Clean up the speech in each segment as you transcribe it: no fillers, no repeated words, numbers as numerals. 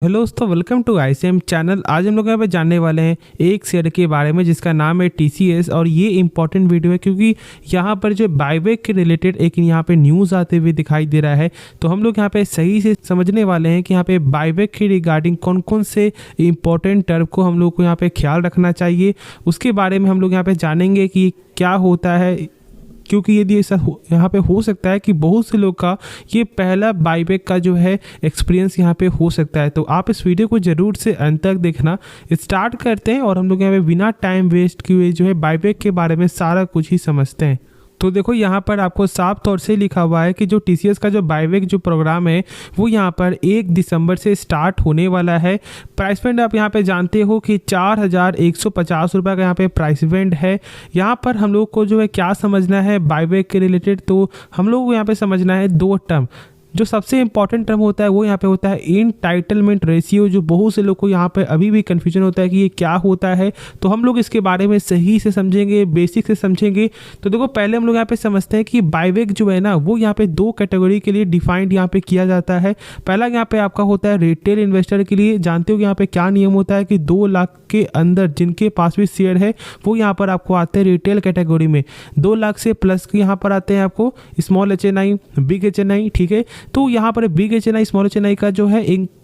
Hello दोस्तों, welcome to ICM channel. आज हम लोग यहाँ पे जानने वाले हैं एक शेयर के बारे में जिसका नाम है टीसीएस। और ये इंपॉर्टेंट वीडियो है क्योंकि यहाँ पर जो बायबैक के रिलेटेड एक यहाँ पे न्यूज़ आते हुए दिखाई दे रहा है। तो हम लोग यहाँ पे सही से समझने वाले हैं कि यहाँ पे बायबैक के रिगार्डिंग कौन कौन से इंपॉर्टेंट टर्म को हम लोग को यहाँ पे ख्याल रखना चाहिए, उसके बारे में हम लोग यहाँ पे जानेंगे कि क्या होता है। क्योंकि यदि ऐसा यहाँ पे हो सकता है कि बहुत से लोग का ये पहला बायबैक का जो है एक्सपीरियंस यहाँ पे हो सकता है। तो आप इस वीडियो को ज़रूर से अंत तक देखना। स्टार्ट करते हैं और हम लोग यहाँ पे बिना टाइम वेस्ट किए जो है बायबैक के बारे में सारा कुछ ही समझते हैं। तो देखो यहाँ पर आपको साफ तौर से लिखा हुआ है कि जो टीसीएस का जो बायबैक जो प्रोग्राम है वो यहाँ पर 1 दिसंबर से स्टार्ट होने वाला है। प्राइस बैंड आप यहाँ पे जानते हो कि 4,150 रुपये का यहाँ पे प्राइस बैंड है। यहाँ पर हम लोग को जो है क्या समझना है बायबैक के रिलेटेड, तो हम लोग को यहाँ पे समझना है दो टर्म। जो सबसे इंपॉर्टेंट टर्म होता है वो यहाँ पे होता है इनटाइटलमेंट रेशियो, जो बहुत से लोग को यहाँ पे अभी भी कन्फ्यूजन होता है कि ये क्या होता है। तो हम लोग इसके बारे में सही से समझेंगे, बेसिक से समझेंगे। तो देखो पहले हम लोग यहाँ पे समझते हैं कि बायबैक जो है ना वो यहाँ पे दो कैटेगरी के लिए डिफाइंड यहाँ पे किया जाता है। पहला यहाँ पे आपका होता है रिटेल इन्वेस्टर के लिए। जानते हो कि यहाँ पे क्या नियम होता है कि 2 लाख के अंदर जिनके पास भी शेयर है वो यहाँ पर आपको आते हैं रिटेल कैटेगरी में। 2 लाख से प्लस के यहाँ पर आते हैं आपको स्मॉल HNI, बिग HNI, ठीक है। तो यहाँ पर बिग HNI स्मॉल HNI का जो है इनके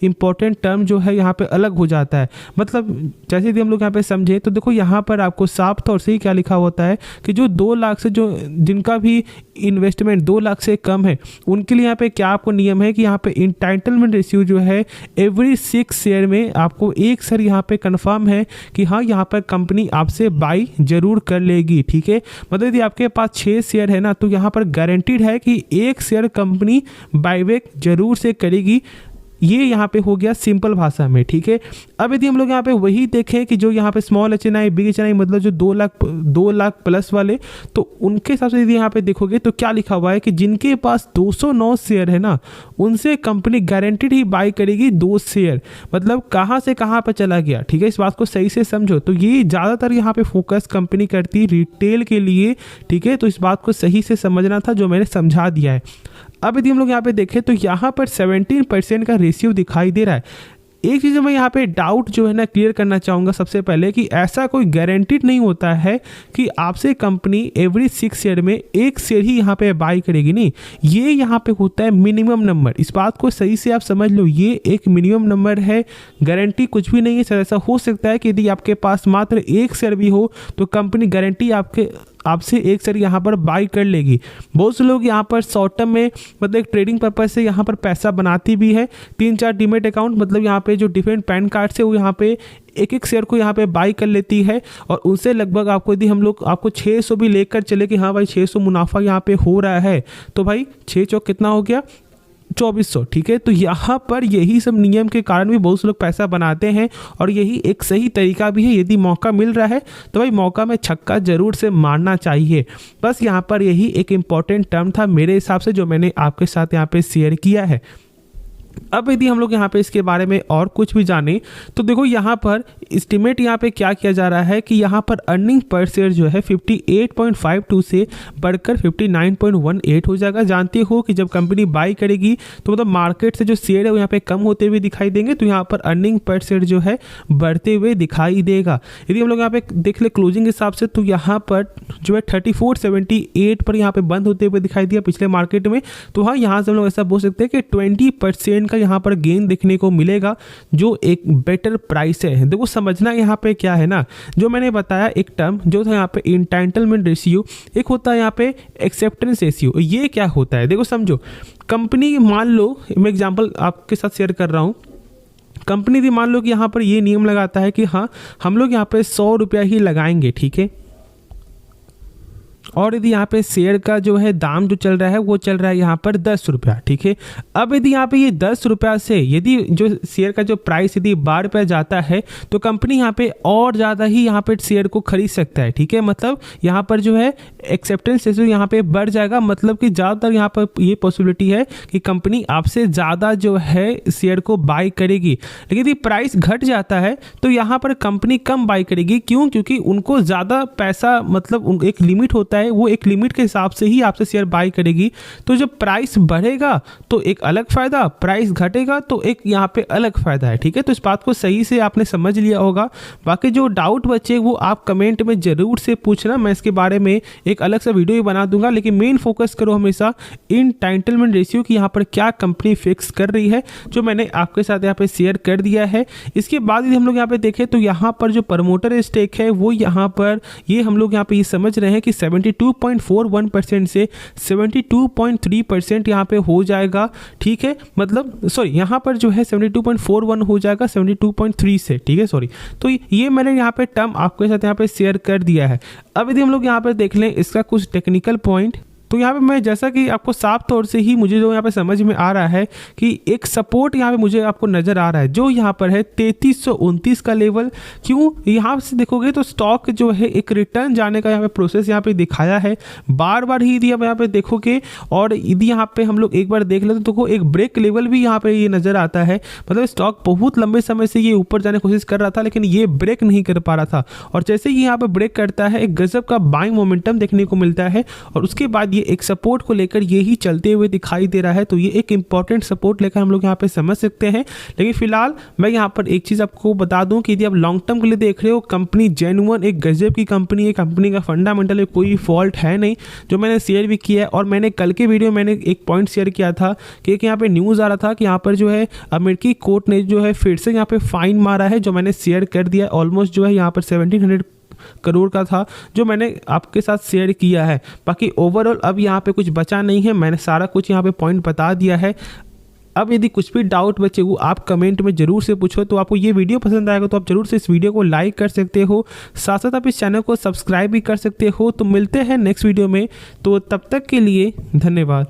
इंपॉर्टेंट टर्म जो है यहाँ पे अलग हो जाता है। मतलब जैसे यदि हम लोग यहाँ पे समझे तो देखो यहाँ पर आपको साफ तौर से ही क्या लिखा होता है कि जो 2 लाख से जो जिनका भी इन्वेस्टमेंट 2 लाख से कम है उनके लिए यहाँ पे क्या आपको नियम है कि यहाँ पे इंटाइटलमेंट रेशियो जो है एवरी 6 शेयर में आपको एक शेयर यहाँ पे कंफर्म है कि हाँ यहाँ पर कंपनी आपसे बाई जरूर कर लेगी, ठीक है। मतलब यदि आपके पास 6 शेयर है ना तो यहाँ पर गारंटीड है कि एक शेयर कंपनी बायबैक जरूर से करेगी। ये यहाँ पे हो गया सिंपल भाषा में, ठीक है। अब यदि हम लोग यहाँ पे वही देखें कि जो यहाँ पे स्मॉल HNI, बिग HNI मतलब जो 2 लाख प्लस वाले, तो उनके हिसाब से यदि यहाँ पे देखोगे तो क्या लिखा हुआ है कि जिनके पास 209 शेयर है ना उनसे कंपनी गारंटीड ही बाई करेगी 2 शेयर। मतलब कहाँ से कहाँ पर चला गया, ठीक है। इस बात को सही से समझो। तो ये ज़्यादातर यहाँ पे फोकस कंपनी करती है रिटेल के लिए, ठीक है। तो इस बात को सही से समझना था जो मैंने समझा दिया है। अब यदि हम लोग यहाँ पे देखें तो यहाँ पर 17% का रेशियो दिखाई दे रहा है। एक चीज़ मैं यहाँ पे डाउट जो है ना क्लियर करना चाहूँगा सबसे पहले कि ऐसा कोई गारंटीड नहीं होता है कि आपसे कंपनी एवरी 6 शेयर में एक शेयर ही यहाँ पे बाई करेगी। नहीं, ये यहाँ पे होता है मिनिमम नंबर। इस बात को सही से आप समझ लो, ये एक मिनिमम नंबर है, गारंटी कुछ भी नहीं है सर। ऐसा हो सकता है कि यदि आपके पास मात्र एक शेयर भी हो तो कंपनी गारंटी आपसे एक शेयर यहाँ पर बाई कर लेगी। बहुत से लोग यहाँ पर शॉर्ट टर्म में मतलब एक ट्रेडिंग पर्पज से यहाँ पर पैसा बनाती भी है। 3-4 डीमेट अकाउंट मतलब यहाँ पे जो डिफरेंट पैन कार्ड से वो यहाँ पे एक शेयर को यहाँ पे बाई कर लेती है और उनसे लगभग आपको यदि हम लोग आपको 600 भी लेकर चले कि हाँ भाई 600 मुनाफा यहाँ पे हो रहा है, तो भाई 6 चौक कितना हो गया 2400, ठीक है। तो यहाँ पर यही सब नियम के कारण भी बहुत से लोग पैसा बनाते हैं और यही एक सही तरीका भी है। यदि मौका मिल रहा है तो भाई मौका में छक्का जरूर से मारना चाहिए। बस यहाँ पर यही एक इम्पॉर्टेंट टर्म था मेरे हिसाब से जो मैंने आपके साथ यहाँ पे शेयर किया है। अब यदि हम लोग यहाँ पे इसके बारे में और कुछ भी जाने तो देखो यहाँ पर एस्टिमेट यहाँ पे क्या किया जा रहा है कि यहाँ पर अर्निंग पर शेयर जो है 58.52 से बढ़कर 59.18 हो जाएगा। जानते हो कि जब कंपनी बाई करेगी तो मतलब मार्केट से जो शेयर है वो यहाँ पे कम होते हुए दिखाई देंगे, तो यहाँ पर अर्निंग पर शेयर जो है बढ़ते हुए दिखाई देगा। यदि हम लोग यहाँ पे देख ले क्लोजिंग हिसाब से तो यहाँ पर जो है 34.78 पर यहाँ पे बंद होते हुए दिखाई दिया पिछले मार्केट में। तो हाँ, यहाँ से हम लोग ऐसा बोल सकते हैं कि 20% का यहाँ पर गेन देखने को मिलेगा, जो एक बेटर प्राइस है। देखो समझना यहाँ पे क्या है ना, जो मैंने बताया एक टर्म जो था यहाँ पे इंटाइटलमेंट रेशियो, एक होता है यहाँ पे एक्सेप्टेंस रेशियो। ये क्या होता है देखो समझो। कंपनी मान लो, मैं एग्जांपल आपके साथ शेयर कर रहा हूँ। कंपनी भी मान लो कि यहाँ पर ये नियम लगाता है कि हाँ हम लोग यहाँ पे 100 रुपया ही लगाएंगे, ठीक है। और यदि यहाँ पे शेयर का जो है दाम जो चल रहा है वो चल रहा है यहाँ पर 10 रुपया, ठीक है। अब यदि यहाँ पे ये 10 रुपया से यदि जो शेयर का जो प्राइस यदि 12 रुपया जाता है तो कंपनी यहाँ पे और ज़्यादा ही यहाँ पे शेयर को खरीद सकता है, ठीक है। मतलब यहाँ पर जो है एक्सेप्टेंस रेशियो यहाँ पे बढ़ जाएगा। मतलब कि ज़्यादातर यहाँ पर ये पॉसिबिलिटी है कि कंपनी आपसे ज़्यादा जो है शेयर को बाई करेगी। लेकिन यदि प्राइस घट जाता है तो यहाँ पर कंपनी कम बाई करेगी। क्यों? क्योंकि उनको ज़्यादा पैसा मतलब एक लिमिट होता है है वो एक लिमिट के हिसाब से ही आपसे शेयर बाय करेगी। तो जब प्राइस बढ़ेगा तो एक अलग फ़ायदा, प्राइस घटेगा तो एक यहाँ पे अलग फ़ायदा है। ठीक है, तो इस बात को सही से आपने समझ लिया होगा। बाकी जो डाउट बचे वो आप कमेंट में ज़रूर से पूछना, मैं इसके बारे में एक अलग सा वीडियो ही बना दूंगा। लेकिन मेन फोकस करो हमेशा एंटाइटलमेंट रेशियो की यहाँ पर क्या कंपनी फिक्स कर रही है, जो मैंने आपके साथ यहाँ पे शेयर कर दिया है। इसके बाद यदि हम लोग यहाँ पे देखें तो यहाँ पर जो प्रमोटर स्टेक है वो यहाँ पर ये हम लोग यहाँ पे ये समझ रहे हैं कि 72.41% से 72.3% यहाँ पे हो जाएगा। ठीक है, मतलब सॉरी यहाँ पर जो है 72.41 हो जाएगा 72.3 से। ठीक है, सॉरी, तो ये मैंने यहाँ पे टर्म आपके साथ यहाँ पे शेयर कर दिया है। अब यदि हम लोग यहाँ पे देख लें इसका कुछ टेक्निकल पॉइंट, तो यहाँ पे मैं जैसा कि आपको साफ तौर से ही मुझे जो यहाँ पे समझ में आ रहा है कि एक सपोर्ट यहाँ पे मुझे आपको नज़र आ रहा है जो यहाँ पर है 3329 का लेवल। क्यों, यहाँ से देखोगे तो स्टॉक जो है एक रिटर्न जाने का यहाँ पे प्रोसेस यहाँ पे दिखाया है बार बार ही। यदि आप यहाँ पे देखोगे और यदि यहाँ पे हम लोग एक बार देख लेते तो एक ब्रेक लेवल भी यहाँ पे ये नज़र आता है। मतलब स्टॉक बहुत लंबे समय से ये ऊपर जाने की कोशिश कर रहा था लेकिन ये ब्रेक नहीं कर पा रहा था, और जैसे ही यहाँ पे ब्रेक करता है एक गजब का बाइंग मोमेंटम देखने को मिलता है और उसके बाद एक सपोर्ट को लेकर ये ही चलते हुए दिखाई दे रहा है। तो ये एक इंपॉर्टेंट सपोर्ट लेकर हम लोग यहाँ पे समझ सकते हैं। लेकिन फिलहाल मैं यहाँ पर एक चीज़ आपको बता दूं कि यदि आप लॉन्ग टर्म के लिए देख रहे हो, कंपनी जेन्युइन एक गजब की कंपनी है, कंपनी का फंडामेंटल में कोई फॉल्ट है नहीं, जो मैंने शेयर भी किया है। और मैंने कल के वीडियो मैंने एक पॉइंट शेयर किया था कि एक यहाँ पे न्यूज़ आ रहा था कि यहाँ पर जो है अमेरिकी कोर्ट ने जो है फिर से यहाँ पे फाइन मारा है, जो मैंने शेयर कर दिया। ऑलमोस्ट जो है यहाँ पर 1700 करोड़ का था, जो मैंने आपके साथ शेयर किया है। बाकी ओवरऑल अब यहाँ पे कुछ बचा नहीं है, मैंने सारा कुछ यहाँ पे पॉइंट बता दिया है। अब यदि कुछ भी डाउट बचे वो आप कमेंट में ज़रूर से पूछो। तो आपको ये वीडियो पसंद आएगा तो आप ज़रूर से इस वीडियो को लाइक कर सकते हो, साथ साथ आप इस चैनल को सब्सक्राइब भी कर सकते हो। तो मिलते हैं नेक्स्ट वीडियो में, तो तब तक के लिए धन्यवाद।